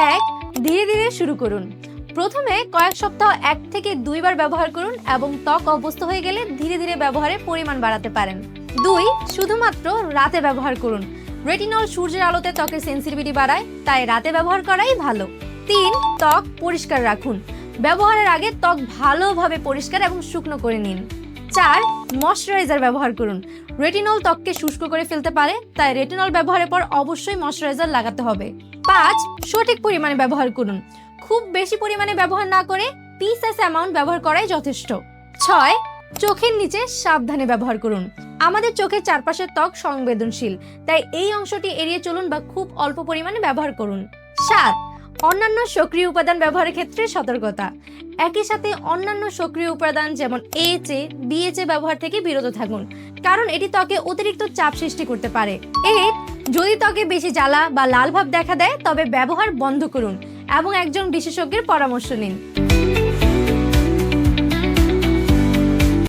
এক, ধীরে ধীরে শুরু করুন। প্রথমে কয়েক সপ্তাহ 1 থেকে 2 বার ব্যবহার করুন এবং ত্বক অভ্যস্ত হয়ে গেলে ধীরে ধীরে ব্যবহারের পরিমাণ বাড়াতে পারেন। 2, শুধুমাত্র রাতে ব্যবহার করুন। রেটিনল সূর্যের আলোতে ত্বকের সেনসিটিভিটি বাড়ায়, তাই রাতে ব্যবহার করাই ভালো। 3, ত্বক পরিষ্কার রাখুন। ব্যবহারের আগে ত্বক ভালোভাবে পরিষ্কার এবং শুকনো করে নিন। 4, ময়শ্চারাইজার ব্যবহার করুন। রেটিনল ত্বককে শুষ্ক করে ফেলতে পারে, তাই রেটিনল ব্যবহারের পর অবশ্যই ময়শ্চারাইজার লাগাতে হবে। 5, সঠিক পরিমাণে ব্যবহার করুন। খুব বেশি পরিমাণে ব্যবহার না করে পিসেস অ্যামাউন্ট ব্যবহার করাই যথেষ্ট। 6, চোখের নিচে সাবধানে ব্যবহার করুন। আমাদের চোখের চারপাশের ত্বক সংবেদনশীল, তাই এই অংশটি এড়িয়ে চলুন বা খুব অল্প পরিমাণে ব্যবহার করুন। 7, অন্যান্য সক্রিয় উপাদান ব্যবহারের ক্ষেত্রে সতর্কতা। একই সাথে অন্যান্য সক্রিয় উপাদান যেমন AHA, BHA ব্যবহার থেকে বিরত থাকুন, কারণ এটি ত্বকে অতিরিক্ত চাপ সৃষ্টি করতে পারে। 8, যদি ত্বকে বেশি জ্বালা বা লাল ভাব দেখা দেয় তবে ব্যবহার বন্ধ করুন এবং একজন বিশেষজ্ঞের পরামর্শ নিন।